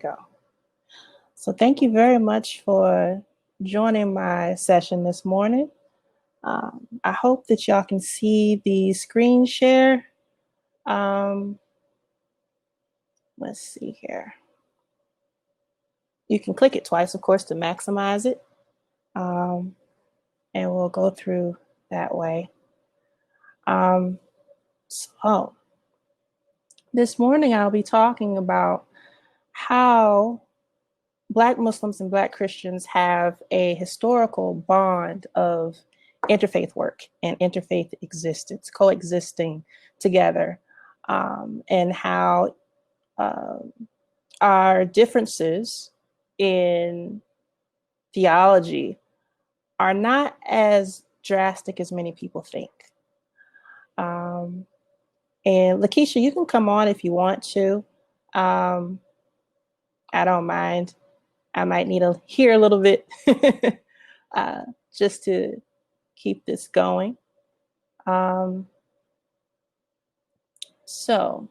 Go. So thank you very much for joining my session this morning. I hope that y'all can see the screen share. Let's see here. You can click it twice, of course, to maximize it. And we'll go through that way. So this morning I'll be talking about how Black Muslims and Black Christians have a historical bond of interfaith work and interfaith existence, coexisting together, and how our differences in theology are not as drastic as many people think. And LaKesha, you can come on if you want to. I don't mind. I might need to hear a little bit just to keep this going. So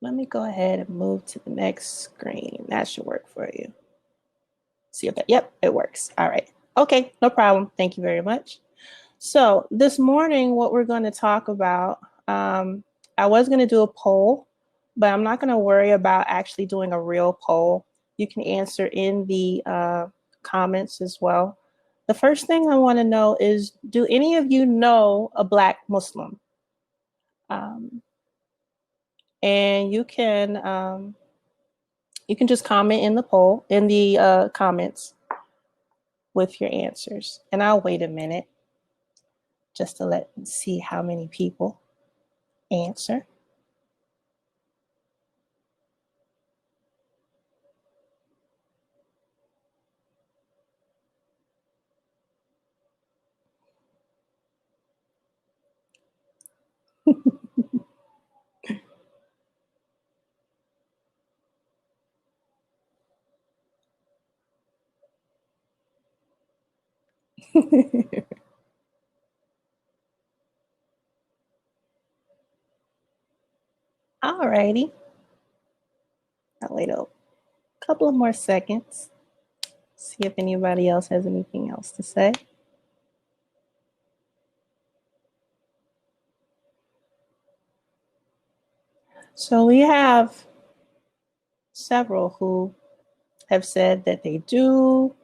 let me go ahead and move to the next screen. That should work for you. See if that, yep, it works. All right. Okay, no problem. Thank you very much. So this morning, what we're going to talk about, I was going to do a poll, but I'm not going to worry about actually doing a real poll. You can answer in the comments as well. The first thing I want to know is, do any of you know a Black Muslim? And you can just comment in the poll, in the comments with your answers. And I'll wait a minute just to see how many people answer. All righty. I'll wait a couple of more seconds. See if anybody else has anything else to say. So we have several who have said that they do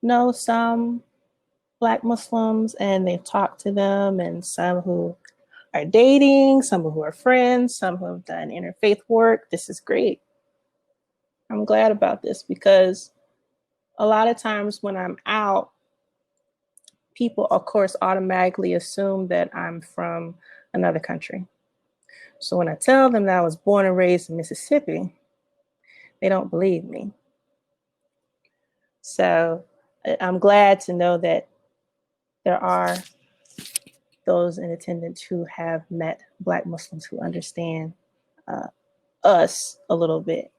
know some Black Muslims and they've talked to them, and some who are dating, some who are friends, some who have done interfaith work. This is great. I'm glad about this because a lot of times when I'm out, people, of course, automatically assume that I'm from another country. So when I tell them that I was born and raised in Mississippi, they don't believe me. So I'm glad to know that there are those in attendance who have met Black Muslims who understand us a little bit.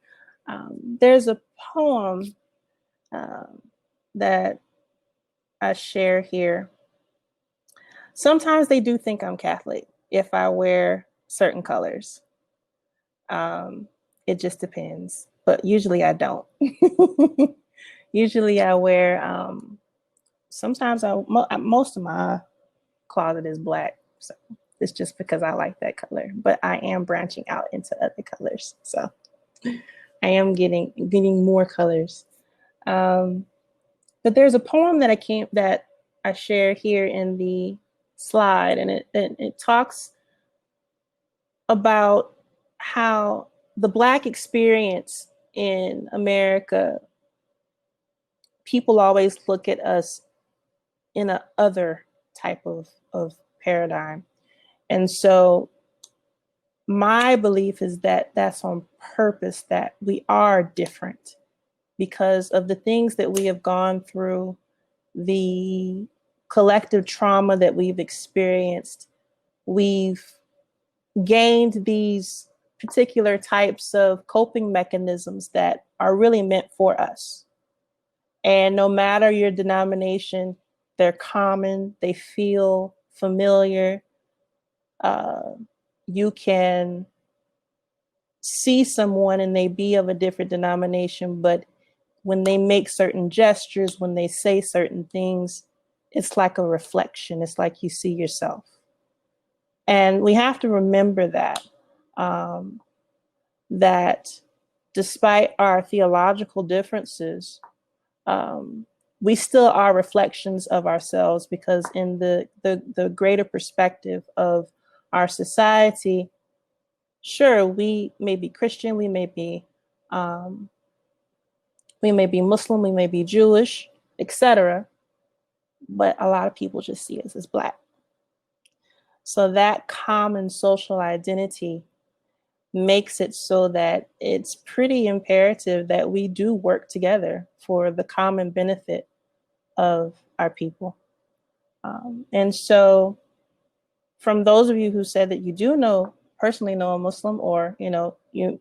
There's a poem that I share here. Sometimes they do think I'm Catholic if I wear certain colors. It just depends, but usually I don't. Usually I wear, sometimes most of my closet is Black. So it's just because I like that color, but I am branching out into other colors. So I am getting more colors. But there's a poem that I share here in the slide, and it talks about how the Black experience in America, people always look at us in a other type of paradigm. And so my belief is that that's on purpose, that we are different because of the things that we have gone through, the collective trauma that we've experienced. We've gained these particular types of coping mechanisms that are really meant for us. And no matter your denomination, they're common, they feel familiar. You can see someone and they be of a different denomination, but when they make certain gestures, when they say certain things, it's like a reflection. It's like you see yourself. And we have to remember that, that despite our theological differences, we still are reflections of ourselves, because in the greater perspective of our society, sure, we may be Christian, we may be Muslim, we may be Jewish, etc., but a lot of people just see us as Black. So that common social identity makes it so that it's pretty imperative that we do work together for the common benefit of our people. And so from those of you who said that you do personally know a Muslim, or, you,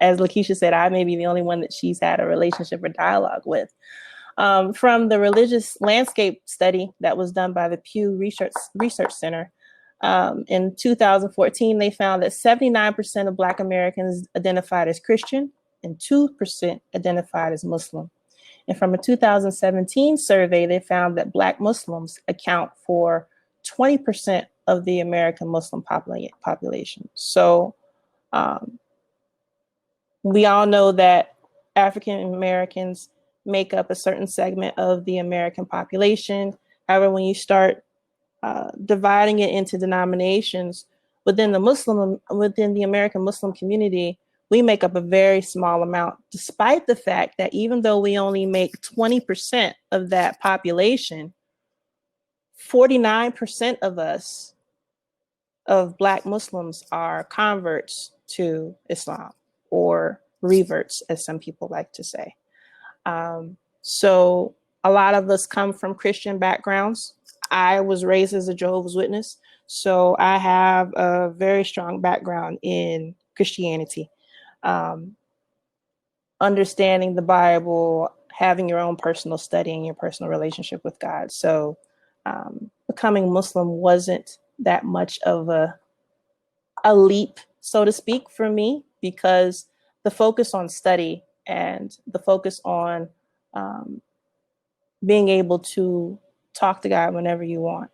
as LaKesha said, I may be the only one that she's had a relationship or dialogue with. From the religious landscape study that was done by the Pew Research Center, in 2014, they found that 79% of Black Americans identified as Christian and 2% identified as Muslim. And from a 2017 survey, they found that Black Muslims account for 20% of the American Muslim population. So we all know that African Americans make up a certain segment of the American population. However, when you start dividing it into denominations within the American Muslim community, we make up a very small amount, despite the fact that even though we only make 20% of that population, 49% of us, of Black Muslims, are converts to Islam, or reverts, as some people like to say. So a lot of us come from Christian backgrounds. I was raised as a Jehovah's Witness, so I have a very strong background in Christianity. Understanding the Bible, having your own personal study and your personal relationship with God. So becoming Muslim wasn't that much of a leap, so to speak, for me, because the focus on study and the focus on being able to talk to God whenever you want,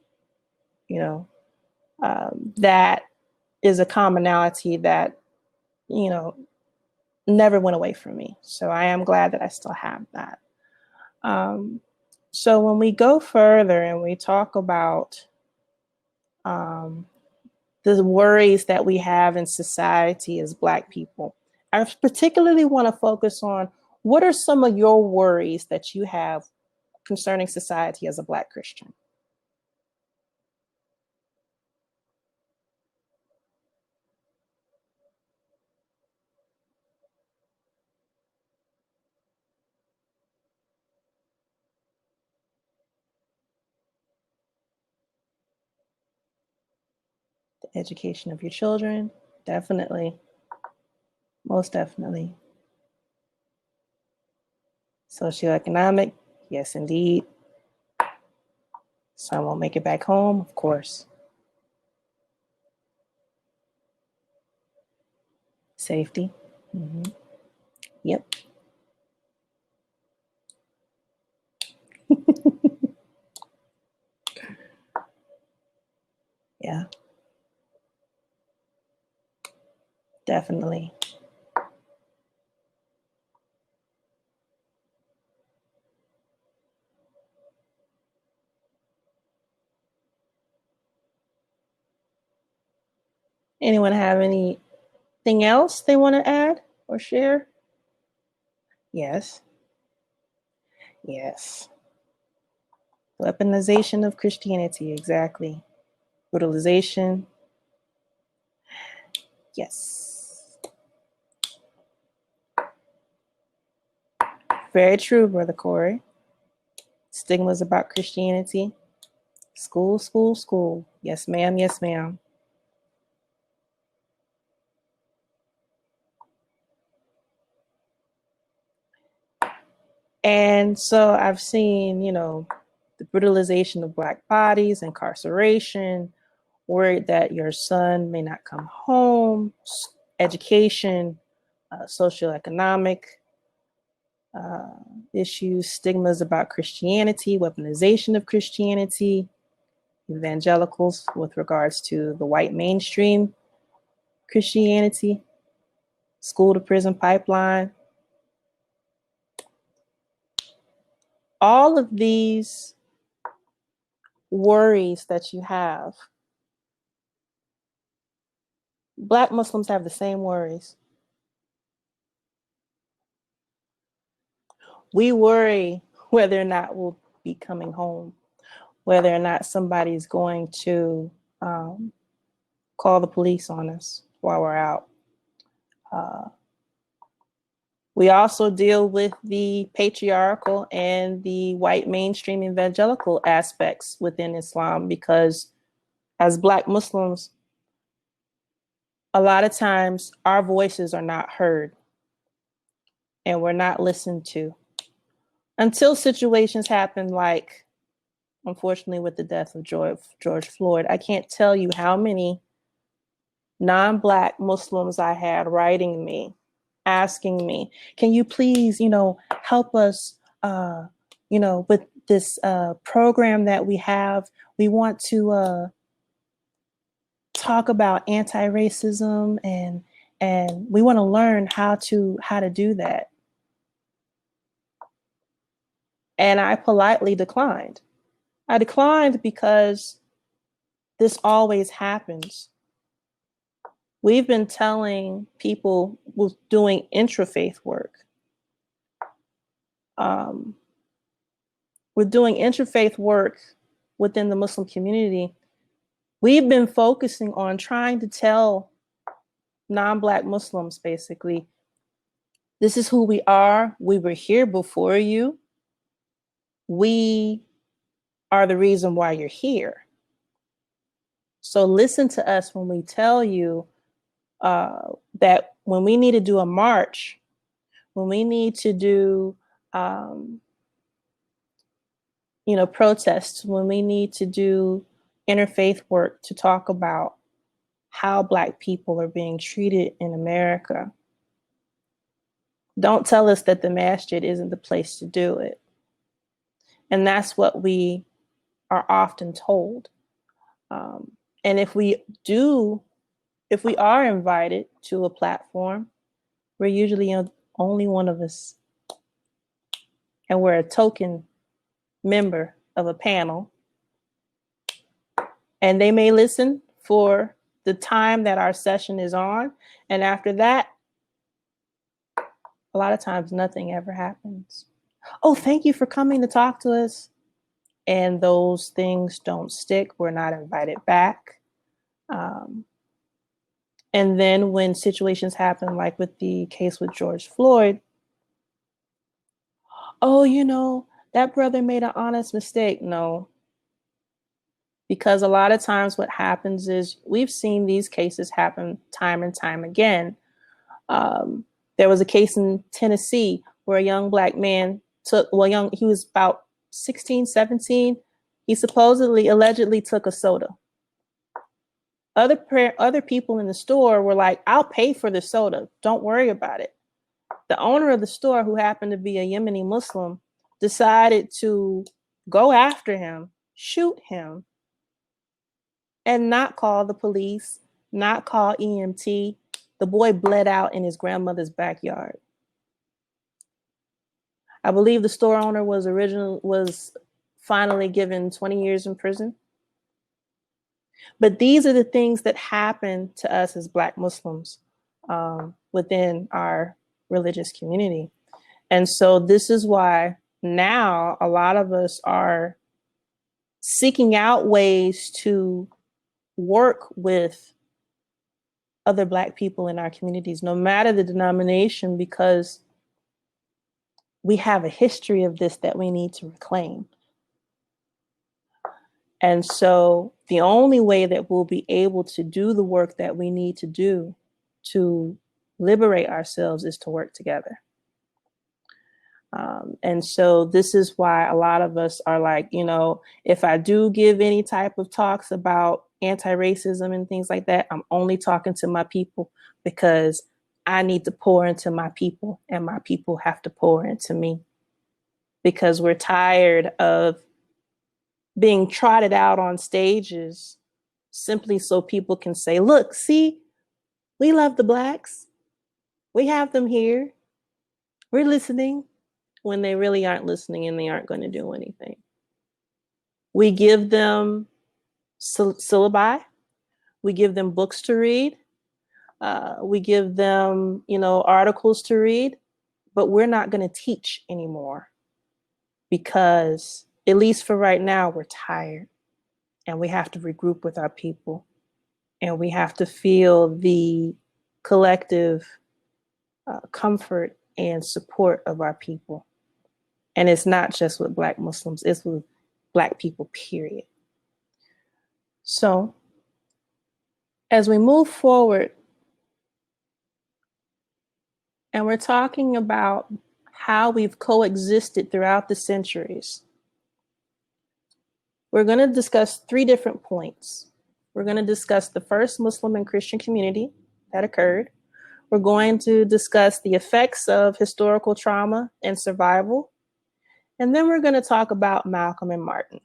that is a commonality that, never went away from me. So I am glad that I still have that. So when we go further and we talk about the worries that we have in society as Black people, I particularly want to focus on, what are some of your worries that you have concerning society as a Black Christian? The education of your children, definitely, most definitely. Socioeconomic, yes, indeed. Some won't make it back home, of course. Safety. Mm-hmm. Yep. Yeah, definitely. Anyone have anything else they want to add or share? Yes. Yes. Weaponization of Christianity, exactly. Brutalization. Yes. Very true, Brother Corey. Stigmas about Christianity. School, school, school. Yes, ma'am. Yes, ma'am. And so I've seen, the brutalization of Black bodies, incarceration, worried that your son may not come home, education, socioeconomic issues, stigmas about Christianity, weaponization of Christianity, evangelicals with regards to the white mainstream Christianity, school to prison pipeline. All of these worries that you have, Black Muslims have the same worries. We worry whether or not we'll be coming home, whether or not somebody's going to call the police on us while we're out. We also deal with the patriarchal and the white mainstream evangelical aspects within Islam, because as Black Muslims, a lot of times our voices are not heard and we're not listened to until situations happen like, unfortunately, with the death of George Floyd. I can't tell you how many non-Black Muslims I had writing me, asking me, can you please, help us, with this program that we have. We want to talk about anti-racism and we want to learn how to do that. And I politely declined. I declined because this always happens. We've been telling people who's doing interfaith work. We're doing interfaith work within the Muslim community. We've been focusing on trying to tell non-Black Muslims, basically, this is who we are. We were here before you. We are the reason why you're here. So listen to us when we tell you that when we need to do a march, when we need to do, protests, when we need to do interfaith work to talk about how Black people are being treated in America, don't tell us that the masjid isn't the place to do it. And that's what we are often told. And if we are invited to a platform, we're usually only one of us. And we're a token member of a panel. And they may listen for the time that our session is on. And after that, a lot of times nothing ever happens. Oh, thank you for coming to talk to us. And those things don't stick. We're not invited back. And then when situations happen, like with the case with George Floyd, oh, that brother made an honest mistake. No. Because a lot of times what happens is we've seen these cases happen time and time again. There was a case in Tennessee where a young Black man he was about 16, 17. He allegedly took a soda. Other people in the store were like, I'll pay for the soda. Don't worry about it. The owner of the store, who happened to be a Yemeni Muslim, decided to go after him, shoot him, and not call the police, not call EMT. The boy bled out in his grandmother's backyard. I believe the store owner was finally given 20 years in prison. But these are the things that happen to us as Black Muslims within our religious community. And so this is why now a lot of us are seeking out ways to work with other Black people in our communities, no matter the denomination, because we have a history of this that we need to reclaim. And so the only way that we'll be able to do the work that we need to do to liberate ourselves is to work together. And so this is why a lot of us are like, if I do give any type of talks about anti-racism and things like that, I'm only talking to my people, because I need to pour into my people, and my people have to pour into me, because we're tired of being trotted out on stages simply so people can say, look, see, we love the Blacks. We have them here. We're listening, when they really aren't listening and they aren't going to do anything. We give them syllabi. We give them books to read. We give them, articles to read, but we're not going to teach anymore, because at least for right now, we're tired, and we have to regroup with our people, and we have to feel the collective comfort and support of our people. And it's not just with Black Muslims, it's with Black people, period. So as we move forward, and we're talking about how we've coexisted throughout the centuries, we're going to discuss 3 different points. We're going to discuss the first Muslim and Christian community that occurred. We're going to discuss the effects of historical trauma and survival. And then we're going to talk about Malcolm and Martin.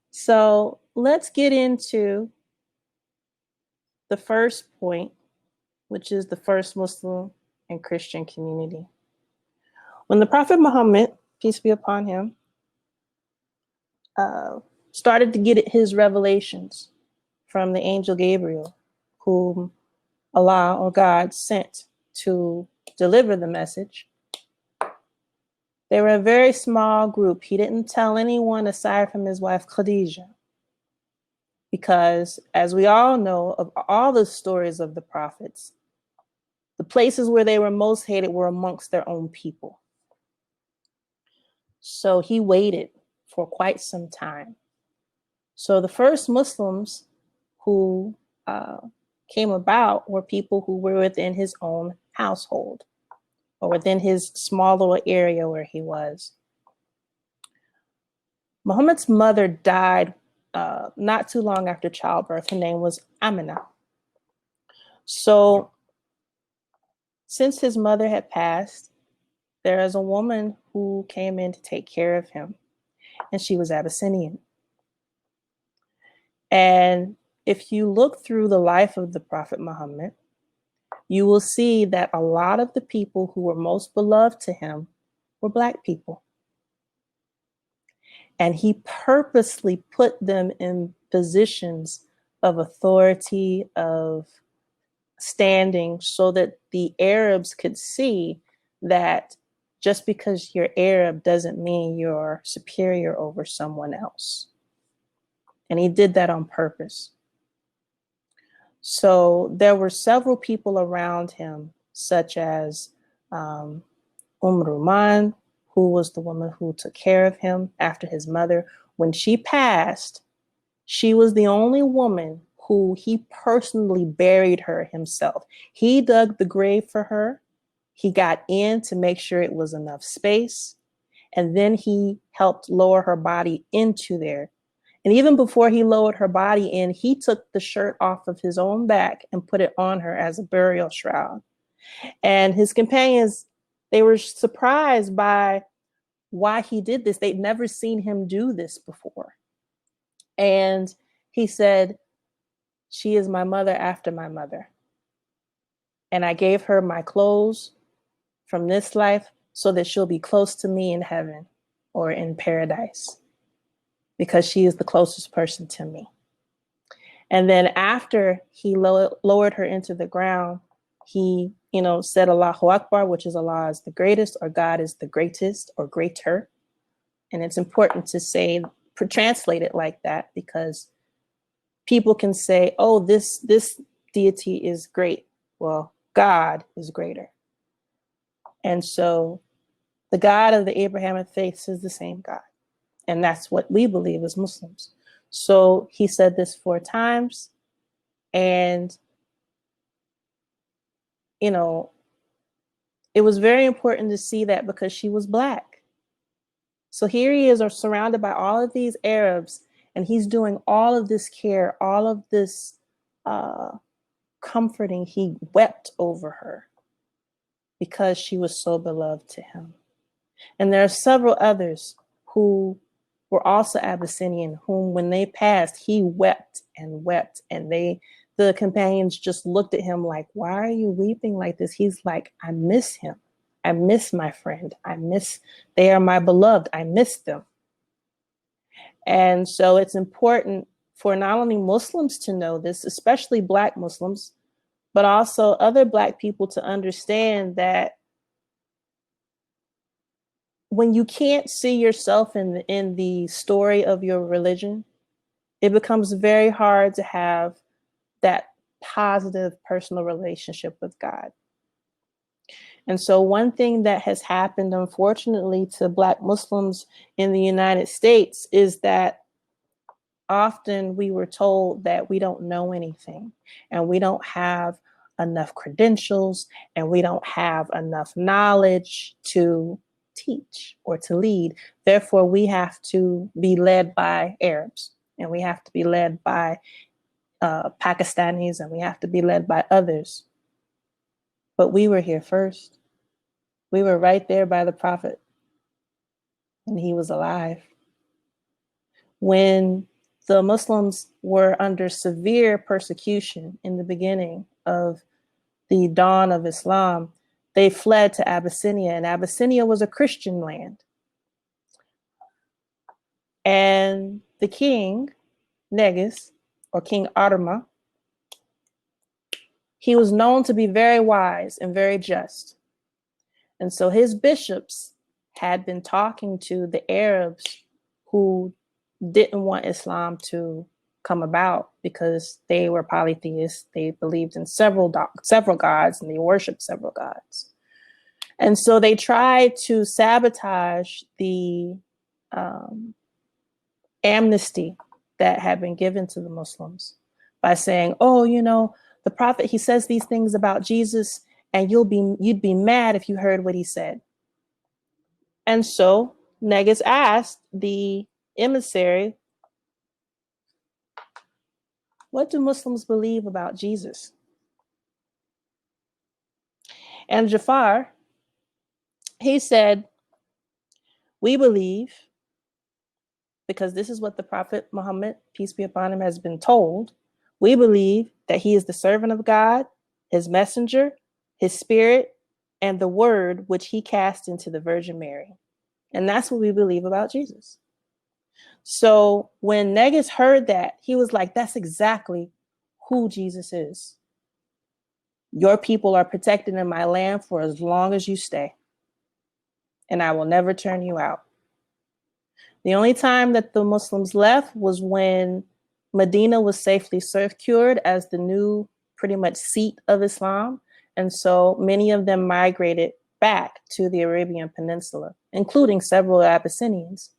So let's get into the first point, which is the first Muslim and Christian community. When the Prophet Muhammad, peace be upon him, started to get his revelations from the angel Gabriel, whom Allah or God sent to deliver the message, they were a very small group. He didn't tell anyone aside from his wife Khadijah, because as we all know, of all the stories of the prophets, the places where they were most hated were amongst their own people. So he waited for quite some time. So the first Muslims who came about were people who were within his own household, or within his small little area where he was. Muhammad's mother died not too long after childbirth. Her name was Amina. So since his mother had passed, there is a woman who came in to take care of him, and she was Abyssinian. And if you look through the life of the Prophet Muhammad, you will see that a lot of the people who were most beloved to him were Black people. And he purposely put them in positions of authority, of standing, so that the Arabs could see that just because you're Arab doesn't mean you're superior over someone else. And he did that on purpose. So there were several people around him, such as Ruman, who was the woman who took care of him after his mother. When she passed, she was the only woman who he personally buried her himself. He dug the grave for her. He got in to make sure it was enough space. And then he helped lower her body into there. And even before he lowered her body in, he took the shirt off of his own back and put it on her as a burial shroud. And his companions, they were surprised by why he did this. They'd never seen him do this before. And he said, "She is my mother after my mother. And I gave her my clothes from this life so that she'll be close to me in heaven or in paradise, because she is the closest person to me." And then after he lowered her into the ground, he, said Allahu Akbar, which is Allah is the greatest, or God is the greatest or greater. And it's important to translate it like that, because people can say, oh, this deity is great. Well, God is greater. And so the God of the Abrahamic faith is the same God. And that's what we believe as Muslims. So he said this 4 times. And, it was very important to see that, because she was Black. So here he is, surrounded by all of these Arabs, and he's doing all of this care, all of this comforting. He wept over her because she was so beloved to him. And there are several others who were also Abyssinian, whom when they passed, he wept and wept. And the companions just looked at him like, why are you weeping like this? He's like, I miss him. I miss my friend. They are my beloved. I miss them. And so it's important for not only Muslims to know this, especially Black Muslims, but also other Black people to understand that when you can't see yourself in the story of your religion, it becomes very hard to have that positive personal relationship with God. And so one thing that has happened, unfortunately, to Black Muslims in the United States is that often we were told that we don't know anything and we don't have enough credentials and we don't have enough knowledge to teach or to lead. Therefore, we have to be led by Arabs and we have to be led by Pakistanis and we have to be led by others. But we were here first. We were right there by the Prophet and he was alive. When the Muslims were under severe persecution in the beginning of the dawn of Islam, they fled to Abyssinia, and Abyssinia was a Christian land. And the king, Negus, or King Arma, he was known to be very wise and very just. And so his bishops had been talking to the Arabs who didn't want Islam to come about because they were polytheists. They believed in several gods and they worshiped several gods. And so they tried to sabotage the amnesty that had been given to the Muslims by saying, oh, the Prophet, he says these things about Jesus and you'd be mad if you heard what he said. And so Negus asked the emissary, what do Muslims believe about Jesus? And Jafar, he said, we believe, because this is what the Prophet Muhammad, peace be upon him, has been told, we believe that he is the servant of God, his messenger, his spirit, and the word which he cast into the Virgin Mary. And that's what we believe about Jesus. So when Negus heard that, he was like, that's exactly who Jesus is. Your people are protected in my land for as long as you stay, and I will never turn you out. The only time that the Muslims left was when Medina was safely secured as the new pretty much seat of Islam. And so many of them migrated back to the Arabian Peninsula, including several Abyssinians.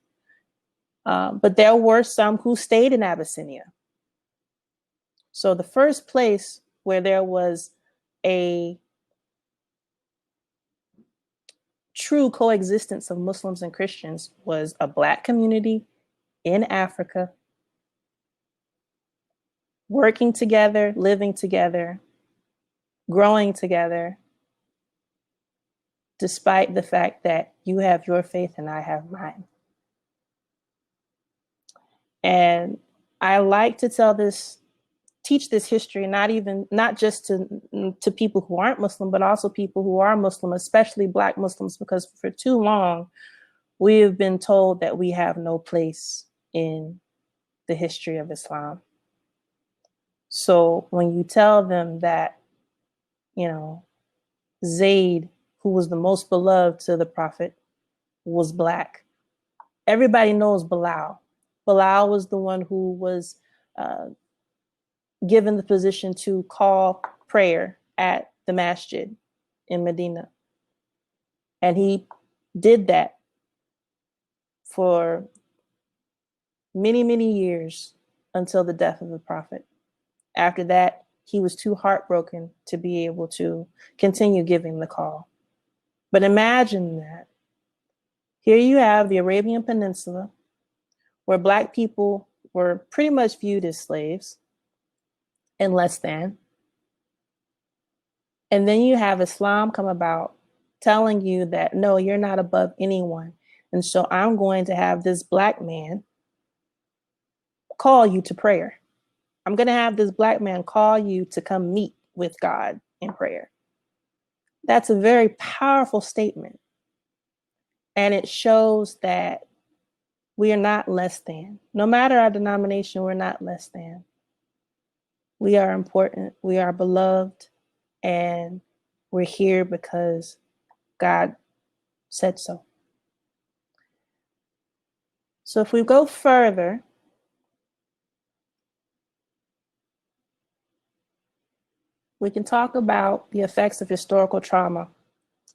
But there were some who stayed in Abyssinia. So the first place where there was a true coexistence of Muslims and Christians was a Black community in Africa, working together, living together, growing together, despite the fact that you have your faith and I have mine. And I like to teach this history, not just to people who aren't Muslim, but also people who are Muslim, especially Black Muslims, because for too long, we have been told that we have no place in the history of Islam. So when you tell them that, Zayd, who was the most beloved to the Prophet, was Black, everybody knows Bilal. Bilal was the one who was given the position to call prayer at the masjid in Medina. And he did that for many, many years until the death of the Prophet. After that, he was too heartbroken to be able to continue giving the call. But imagine that. Here you have the Arabian Peninsula, where Black people were pretty much viewed as slaves and less than. And then you have Islam come about telling you that, no, you're not above anyone. And so I'm going to have this black man call you to prayer. I'm going to have this black man call you to come meet with God in prayer. That's a very powerful statement. And it shows that we are not less than. No matter our denomination, we're not less than. We are important. We are beloved. And we're here because God said so. So if we go further, we can talk about the effects of historical trauma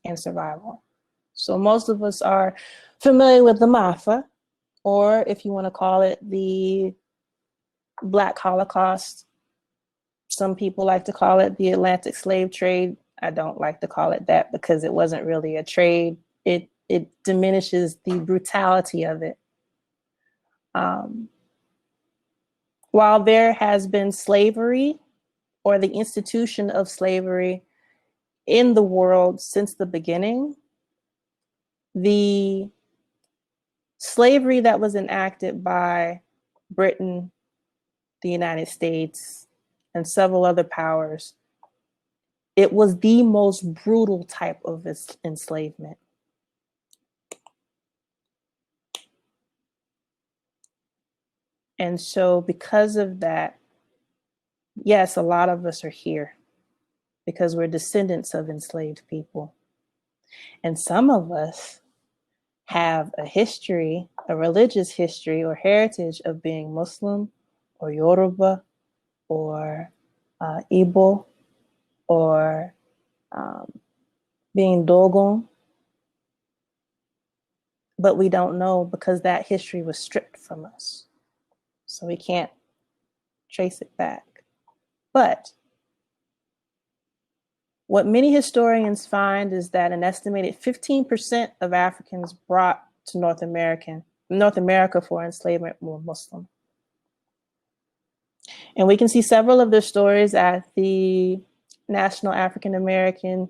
and survival. So most of us are familiar with the MAFA, or if you want to call it the Black Holocaust. Some people like to call it the Atlantic slave trade. I don't like to call it that because it wasn't really a trade. It diminishes the brutality of it. While there has been slavery or the institution of slavery in the world since the beginning, the slavery that was enacted by Britain, the United States, and several other powers, it was the most brutal type of enslavement. And so because of that, yes, a lot of us are here because we're descendants of enslaved people. And some of us have a history, a religious history or heritage of being Muslim or Yoruba or Igbo or being Dogon. But we don't know because that history was stripped from us. So we can't trace it back. But what many historians find is that an estimated 15% of Africans brought to North America for enslavement were Muslim. And we can see several of their stories at the National African American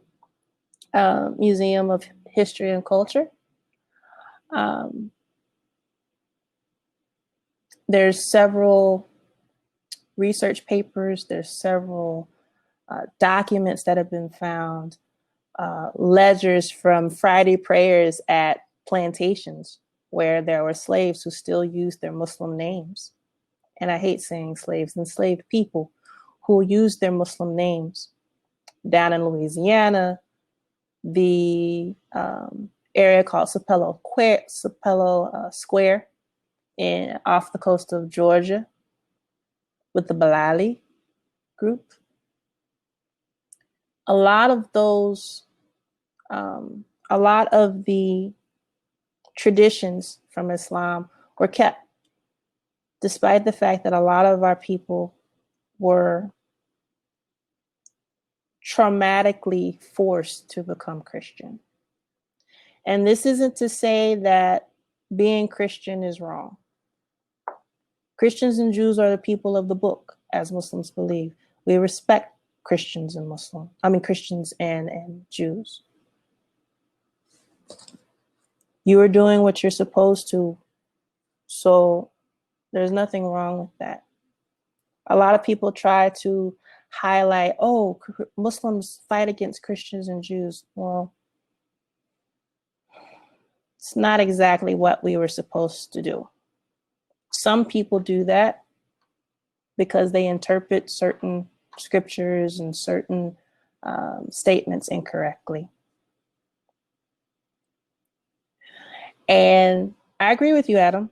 Museum of History and Culture. There's several research papers, there's several documents that have been found, ledgers from Friday prayers at plantations where there were slaves who still used their Muslim names. And I hate saying slaves, enslaved people who used their Muslim names. Down in Louisiana, the area called Sapelo Square off the coast of Georgia with the Balali group. A lot of the traditions from Islam were kept, despite the fact that a lot of our people were traumatically forced to become Christian. And this isn't to say that being Christian is wrong. Christians and Jews are the people of the book, as Muslims believe. We respect Christians and Jews. You are doing what you're supposed to, so there's nothing wrong with that. A lot of people try to highlight, oh, Muslims fight against Christians and Jews. Well, it's not exactly what we were supposed to do. Some people do that because they interpret certain scriptures and certain statements incorrectly. And I agree with you, Adam,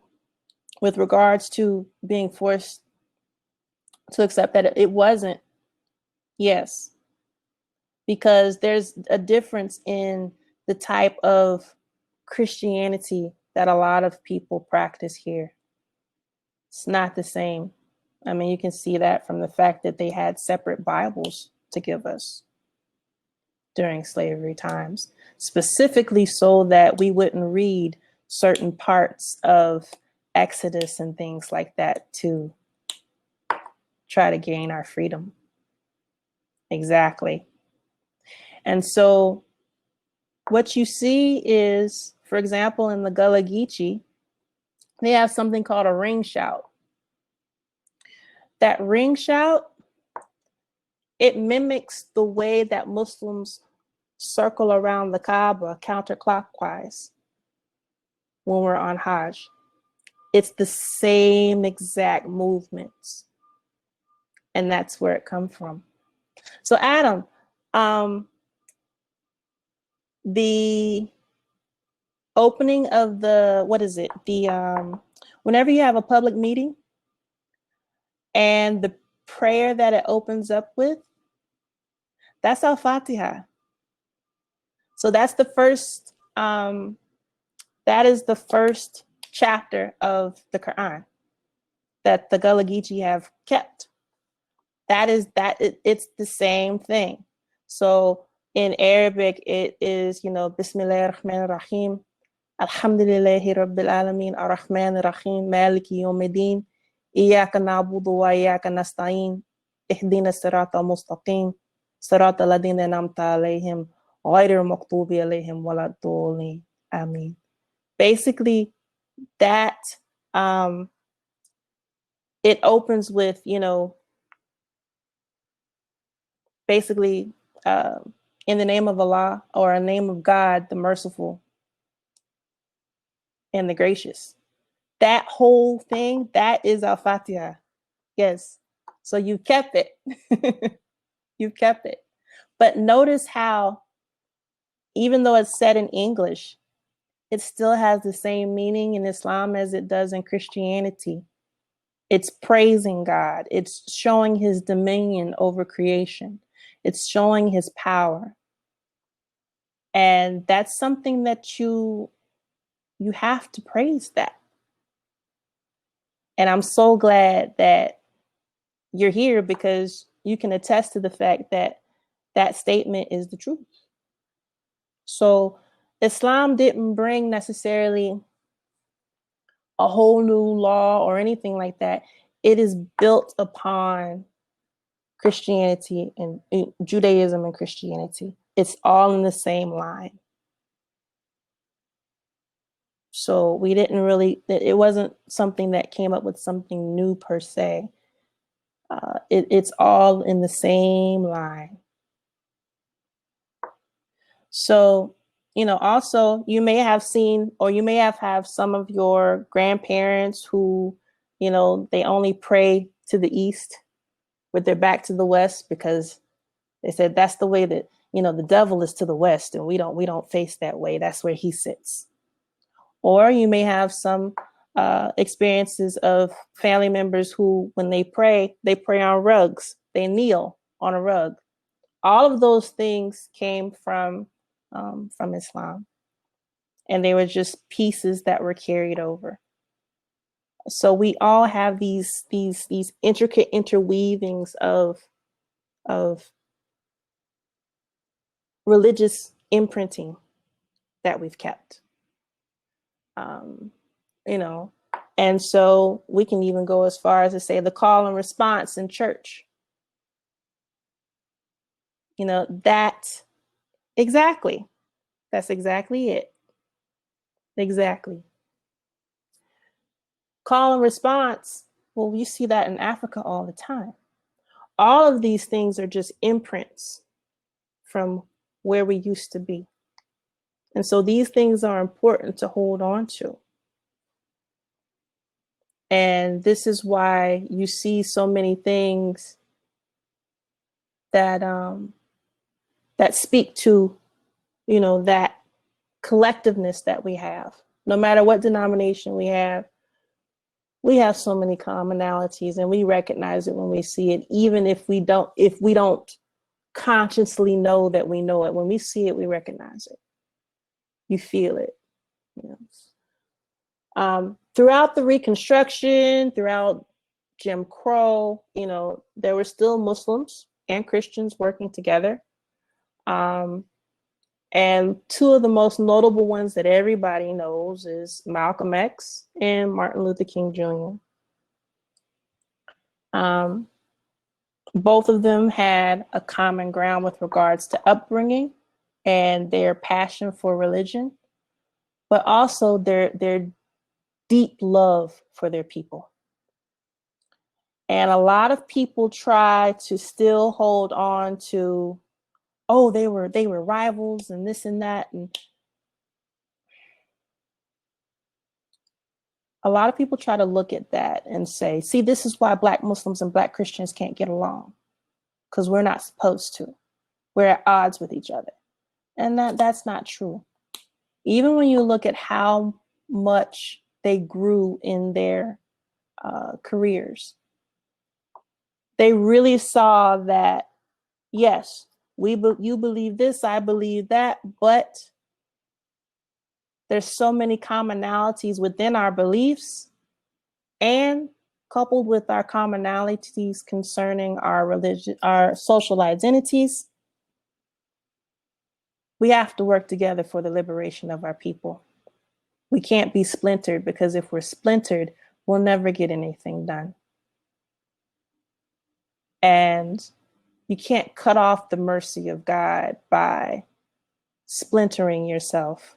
with regards to being forced to accept that it wasn't. Yes, because there's a difference in the type of Christianity that a lot of people practice here. It's not the same. I mean, you can see that from the fact that they had separate Bibles to give us during slavery times, specifically so that we wouldn't read certain parts of Exodus and things like that to try to gain our freedom. Exactly. And so what you see is, for example, in the Gullah Geechee, they have something called a ring shout. That ring shout, it mimics the way that Muslims circle around the Kaaba counterclockwise when we're on Hajj. It's the same exact movements. And that's where it comes from. So Adam, the opening of the, what is it? Whenever you have a public meeting and the prayer that it opens up with, that's Al-Fatiha. So that's the first, that is the first chapter of the Quran that the Gullah Geechee have kept. It's the same thing. So in Arabic, it is, Bismillah ar-Rahman ar-Rahim, Alhamdulillahi Rabbil Alameen, ar-Rahman ar-Rahim, Maliki Yawmiddin, Iyaka na'budu wa iyaka nasta'in, Ihdina sirata mustaqim, sirata ladina namta alayhim, ghayr maghdubi alayhim waladdallin. Ameen. Basically, that it opens with, basically, in the name of Allah, or in the name of God, the merciful and the gracious. That whole thing, that is Al-Fatiha. Yes. So you kept it. You've kept it. But notice how, even though it's said in English, it still has the same meaning in Islam as it does in Christianity. It's praising God. It's showing his dominion over creation. It's showing his power. And that's something that you have to praise that. And I'm so glad that you're here, because you can attest to the fact that that statement is the truth. So Islam didn't bring necessarily a whole new law or anything like that. It is built upon Christianity and Judaism and Christianity. It's all in the same line. So we didn't really, it wasn't something that came up with something new per se. It's all in the same line. So, also you may have seen, or you may have some of your grandparents who, they only pray to the east with their back to the west, because they said that's the way that, the devil is to the west, and we don't face that way. That's where he sits. Or you may have some experiences of family members who, when they pray on rugs. They kneel on a rug. All of those things came from Islam, and they were just pieces that were carried over. So we all have these intricate interweavings of religious imprinting that we've kept. And so we can even go as far as to say the call and response in church. That exactly. That's exactly it. Exactly. Call and response. Well, you see that in Africa all the time. All of these things are just imprints from where we used to be. And so these things are important to hold on to. And this is why you see so many things that that speak to, that collectiveness that we have. No matter what denomination we have so many commonalities, and we recognize it when we see it, even if we don't consciously know that we know it. When we see it, we recognize it. You feel it. Throughout the Reconstruction, throughout Jim Crow, there were still Muslims and Christians working together. And two of the most notable ones that everybody knows is Malcolm X and Martin Luther King Jr. Both of them had a common ground with regards to upbringing and their passion for religion, but also their deep love for their people. And a lot of people try to still hold on to, oh, they were rivals and this and that. And a lot of people try to look at that and say, see, this is why Black Muslims and Black Christians can't get along, because we're not supposed to. We're at odds with each other. And that's not true. Even when you look at how much they grew in their careers, they really saw that, yes, you believe this, I believe that, but there's so many commonalities within our beliefs, and coupled with our commonalities concerning our religion, our social identities, we have to work together for the liberation of our people. We can't be splintered, because if we're splintered, we'll never get anything done. And you can't cut off the mercy of God by splintering yourself.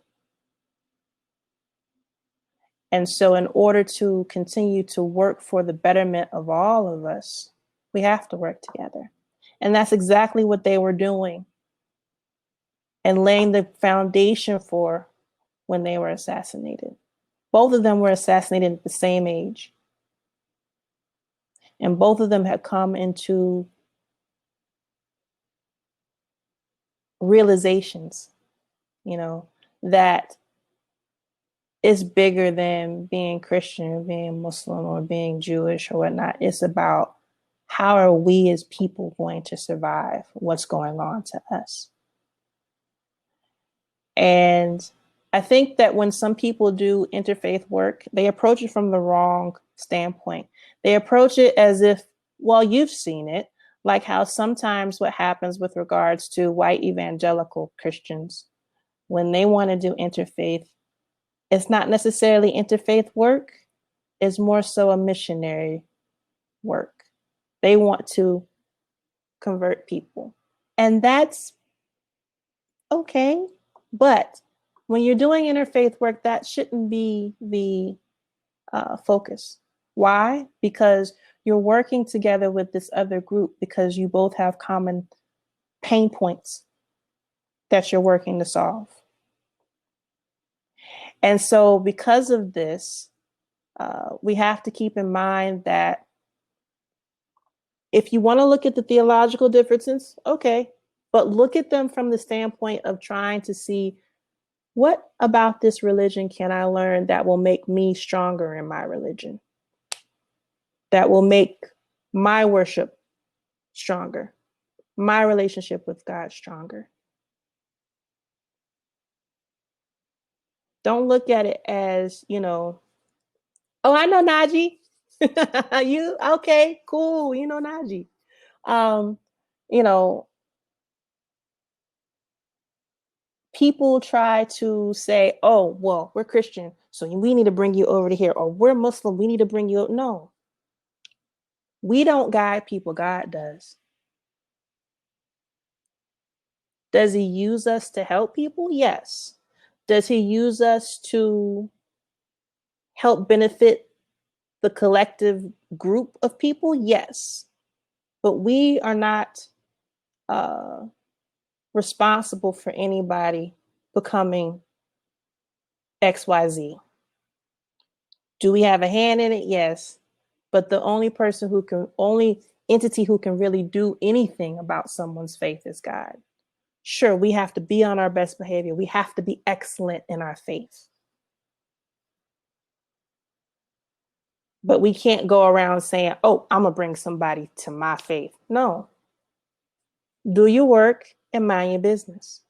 And so in order to continue to work for the betterment of all of us, we have to work together. And that's exactly what they were doing and laying the foundation for when they were assassinated. Both of them were assassinated at the same age. And both of them had come into realizations, that it's bigger than being Christian or being Muslim or being Jewish or whatnot. It's about how are we as people going to survive what's going on to us. And I think that when some people do interfaith work, they approach it from the wrong standpoint. They approach it as if, well, you've seen it, like how sometimes what happens with regards to white evangelical Christians, when they want to do interfaith, it's not necessarily interfaith work. It's more so a missionary work. They want to convert people. And that's okay. But when you're doing interfaith work, that shouldn't be the focus. Why? Because you're working together with this other group because you both have common pain points that you're working to solve. And so because of this, we have to keep in mind that if you want to look at the theological differences, okay, but look at them from the standpoint of trying to see, what about this religion can I learn that will make me stronger in my religion? That will make my worship stronger, my relationship with God stronger. Don't look at it as, oh, I know Najee. You okay, cool, Najee. You know, people try to say, oh, well, we're Christian, so we need to bring you over to here, or we're Muslim, we need to bring you. No, we don't guide people, God does. Does he use us to help people? Yes. Does he use us to help benefit the collective group of people? Yes. But we are not responsible for anybody becoming XYZ. Do we have a hand in it? Yes. But the only entity who can really do anything about someone's faith is God. Sure, we have to be on our best behavior. We have to be excellent in our faith. But we can't go around saying, oh, I'm going to bring somebody to my faith. No. Do your work and mind your business.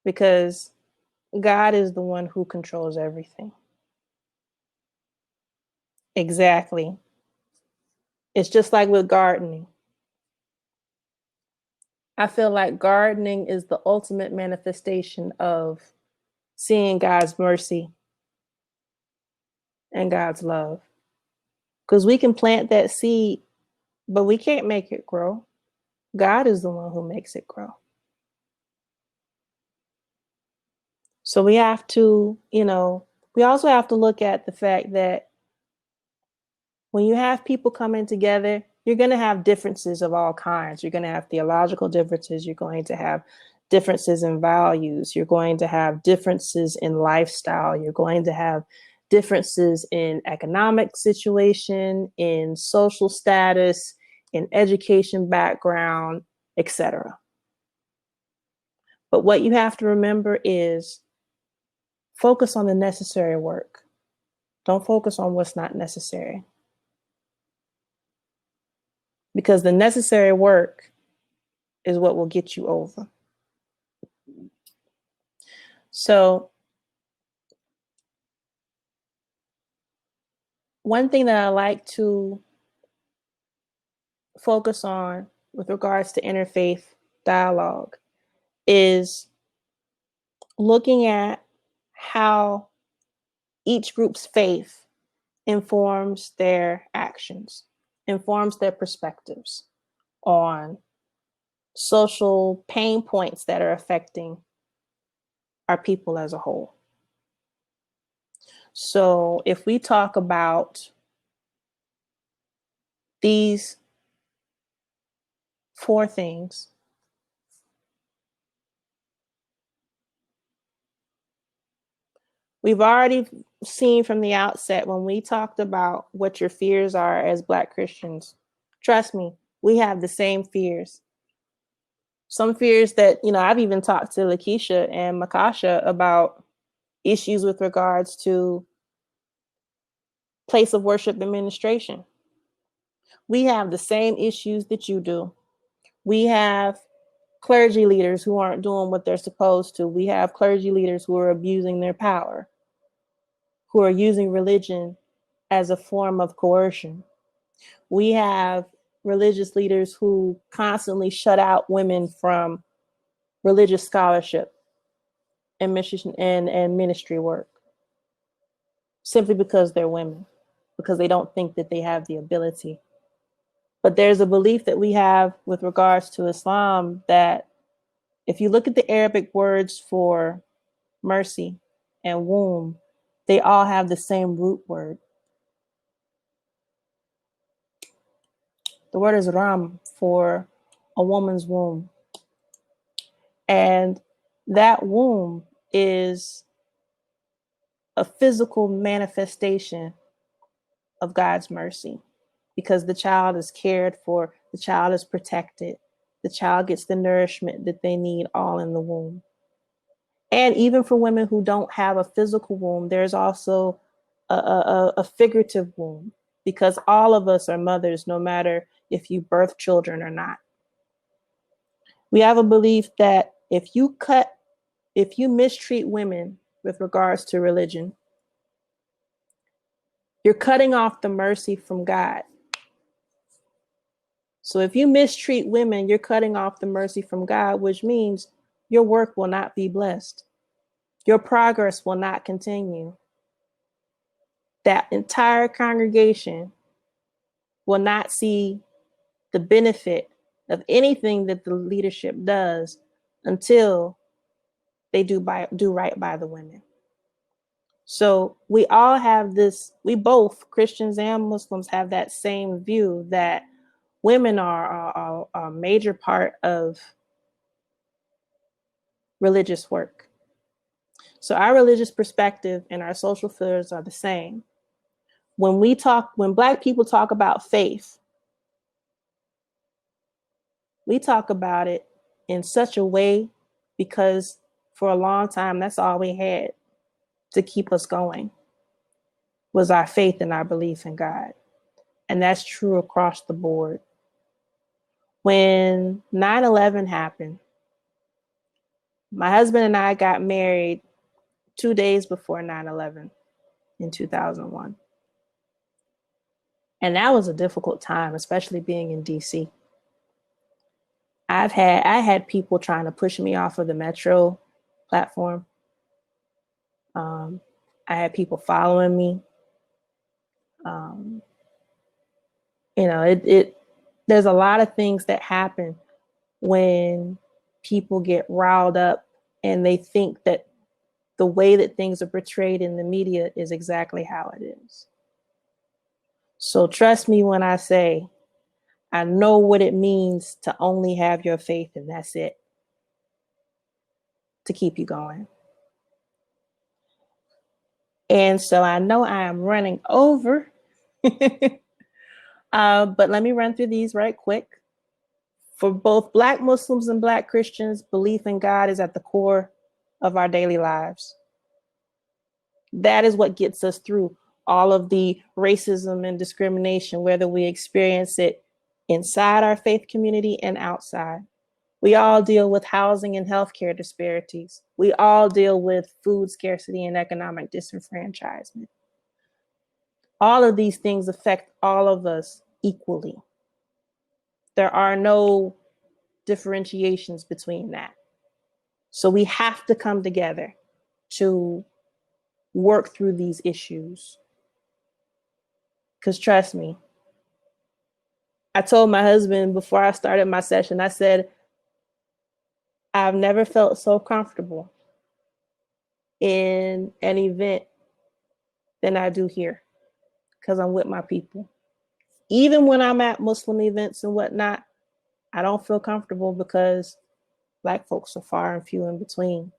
Because God is the one who controls everything. Exactly. It's just like with gardening. I feel like gardening is the ultimate manifestation of seeing God's mercy and God's love. Because we can plant that seed, but we can't make it grow. God is the one who makes it grow. So we have to, we also have to look at the fact that when you have people coming together, you're going to have differences of all kinds. You're going to have theological differences. You're going to have differences in values. You're going to have differences in lifestyle. You're going to have differences in economic situation, in social status, in education background, etc. But what you have to remember is focus on the necessary work. Don't focus on what's not necessary. Because the necessary work is what will get you over. So one thing that I like to focus on with regards to interfaith dialogue is looking at how each group's faith informs their actions, informs their perspectives on social pain points that are affecting our people as a whole. So if we talk about these 4 things, we've already seen from the outset when we talked about what your fears are as Black Christians. Trust me, we have the same fears. Some fears that, I've even talked to LaKesha and LaKesha about issues with regards to place of worship administration. We have the same issues that you do. We have clergy leaders who aren't doing what they're supposed to. We have clergy leaders who are abusing their power, who are using religion as a form of coercion. We have religious leaders who constantly shut out women from religious scholarship and mission and ministry work simply because they're women, because they don't think that they have the ability. But there's a belief that we have with regards to Islam that if you look at the Arabic words for mercy and womb, they all have the same root word. The word is ram for a woman's womb. And that womb is a physical manifestation of God's mercy because the child is cared for, the child is protected, the child gets the nourishment that they need all in the womb. And even for women who don't have a physical womb, there's also a figurative womb because all of us are mothers, no matter if you birth children or not. We have a belief that if you mistreat women with regards to religion, you're cutting off the mercy from God. So if you mistreat women, you're cutting off the mercy from God, which means your work will not be blessed. Your progress will not continue. That entire congregation will not see the benefit of anything that the leadership does until they do right by the women. So we all have this, we both, Christians and Muslims, have that same view that women are a major part of religious work. So our religious perspective and our social fears are the same. When Black people talk about faith, we talk about it in such a way because for a long time, that's all we had to keep us going was our faith and our belief in God. And that's true across the board. When 9/11 happened, my husband and I got married 2 days before 9/11 in 2001. And that was a difficult time, especially being in DC. I had people trying to push me off of the metro platform. I had people following me. There's a lot of things that happen when people get riled up and they think that the way that things are portrayed in the media is exactly how it is. So trust me when I say, I know what it means to only have your faith and that's it, to keep you going. And so I know I am running over, but let me run through these right quick. For both Black Muslims and Black Christians, belief in God is at the core of our daily lives. That is what gets us through all of the racism and discrimination, whether we experience it inside our faith community and outside. We all deal with housing and healthcare disparities. We all deal with food scarcity and economic disenfranchisement. All of these things affect all of us equally. There are no differentiations between that. So we have to come together to work through these issues. Because trust me, I told my husband before I started my session, I said, I've never felt so comfortable in an event than I do here, because I'm with my people. Even when I'm at Muslim events and whatnot, I don't feel comfortable because Black folks are far and few in between.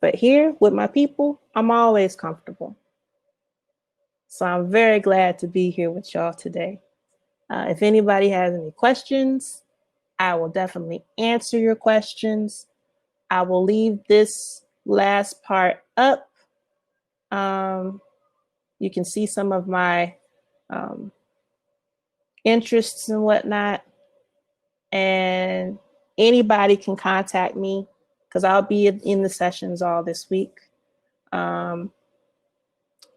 But here with my people, I'm always comfortable. So I'm very glad to be here with y'all today. If anybody has any questions, I will definitely answer your questions. I will leave this last part up. You can see some of my interests and whatnot. And anybody can contact me because I'll be in the sessions all this week.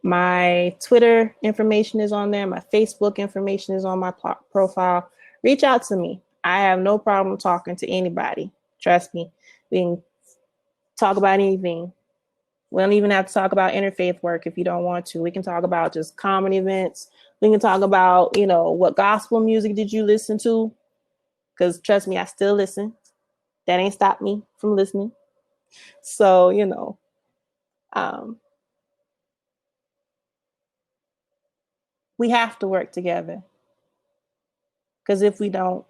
My Twitter information is on there. My Facebook information is on my profile. Reach out to me. I have no problem talking to anybody. Trust me. We can talk about anything. We don't even have to talk about interfaith work if you don't want to. We can talk about just common events. We can talk about, what gospel music did you listen to? Because trust me, I still listen. That ain't stopped me from listening. So, we have to work together. Because if we don't,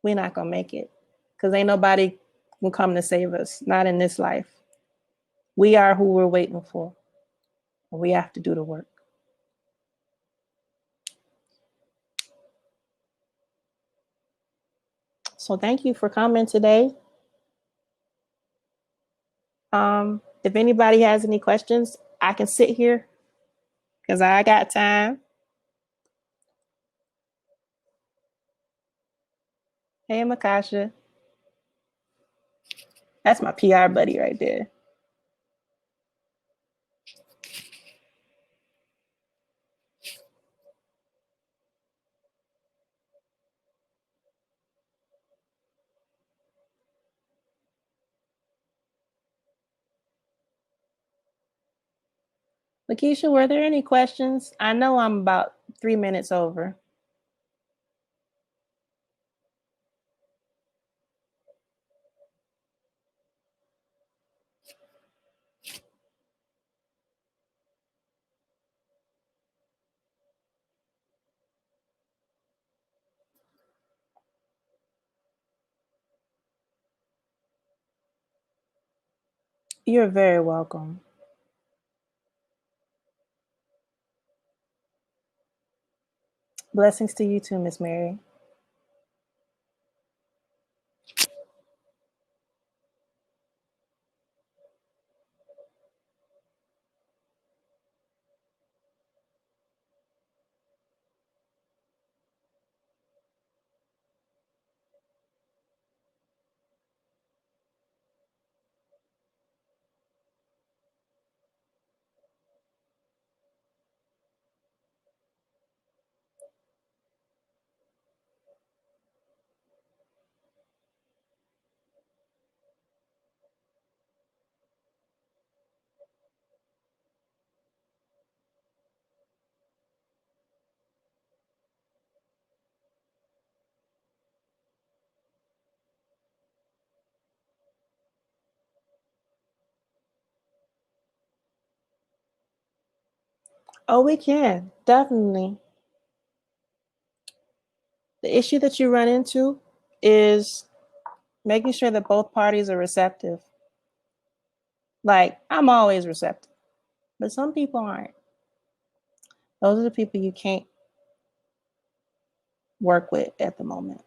we're not going to make it. Because ain't nobody will come to save us, not in this life. We are who we're waiting for. And we have to do the work. So thank you for coming today. If anybody has any questions, I can sit here because I got time. Hey, LaKesha. That's my PR buddy right there. LaKesha, were there any questions? I know I'm about 3 minutes over. You're very welcome. Blessings to you too, Miss Mary. Oh, we can, definitely. The issue that you run into is making sure that both parties are receptive. Like, I'm always receptive, but some people aren't. Those are the people you can't work with at the moment.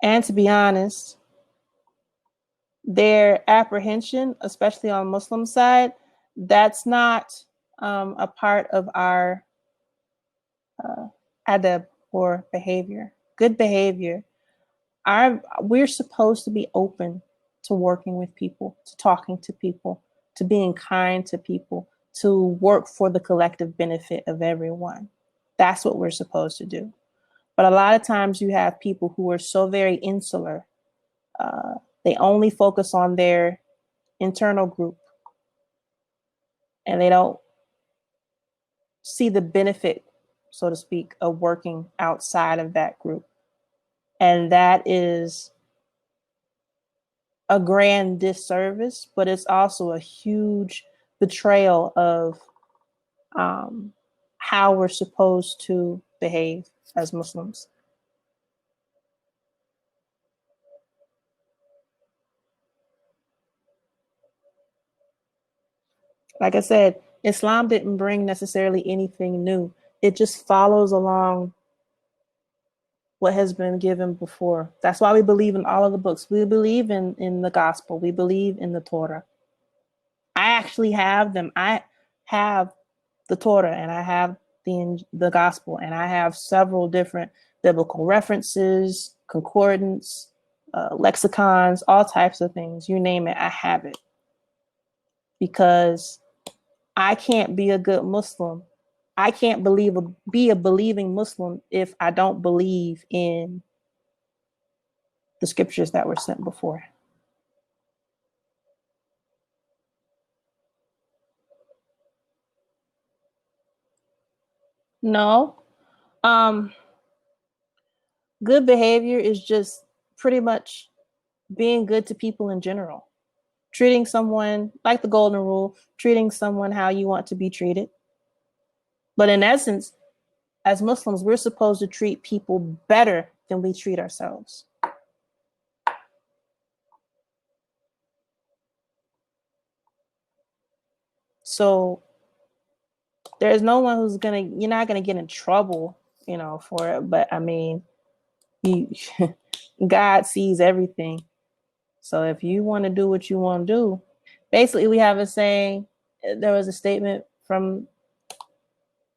And to be honest, their apprehension, especially on Muslim side, that's not a part of our adab or behavior. Good behavior. We're supposed to be open to working with people, to talking to people, to being kind to people, to work for the collective benefit of everyone. That's what we're supposed to do. But a lot of times you have people who are so very insular. They only focus on their internal group and they don't see the benefit, so to speak, of working outside of that group. And that is a grand disservice, but it's also a huge betrayal of how we're supposed to behave as Muslims. Like I said, Islam didn't bring necessarily anything new. It just follows along what has been given before. That's why we believe in all of the books. We believe in the gospel. We believe in the Torah. I actually have them. I have the Torah and I have the gospel, and I have several different biblical references, concordance, lexicons, all types of things. You name it, I have it. Because I can't be a good Muslim. I can't be a believing Muslim if I don't believe in the scriptures that were sent before. No. Um, Good behavior is just pretty much being good to people in general. Treating someone like the golden rule, treating someone how you want to be treated. But in essence, as Muslims, we're supposed to treat people better than we treat ourselves. So there's no one you're not gonna get in trouble, for it. But I mean, you, God sees everything. So if you want to do what you want to do, basically we have a saying, there was a statement from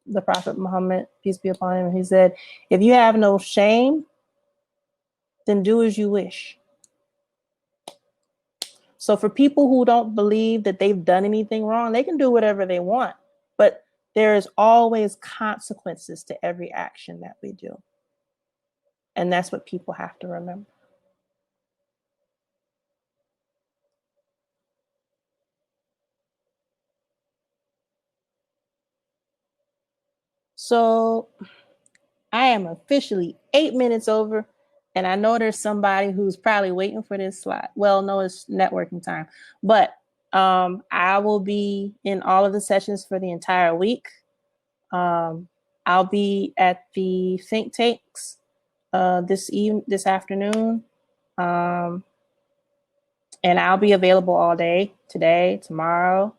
the Prophet Muhammad, peace be upon him. He said, if you have no shame, then do as you wish. So for people who don't believe that they've done anything wrong, they can do whatever they want. But there is always consequences to every action that we do. And that's what people have to remember. So I am officially 8 minutes over, and I know there's somebody who's probably waiting for this slot. Well, no, it's networking time, but I will be in all of the sessions for the entire week. I'll be at the think tanks this afternoon, um, and I'll be available all day today, tomorrow,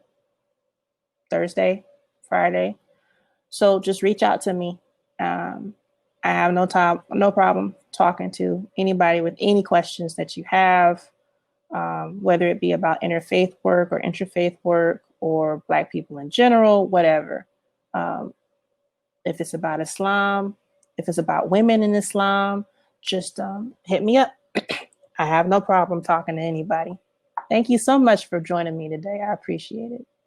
Thursday, Friday. So just reach out to me. Um, I have no problem talking to anybody with any questions that you have, whether it be about interfaith work or interfaith work or Black people in general, whatever. Um, if it's about Islam, if it's about women in Islam, just hit me up. I have no problem talking to anybody. Thank you so much for joining me today. I appreciate it.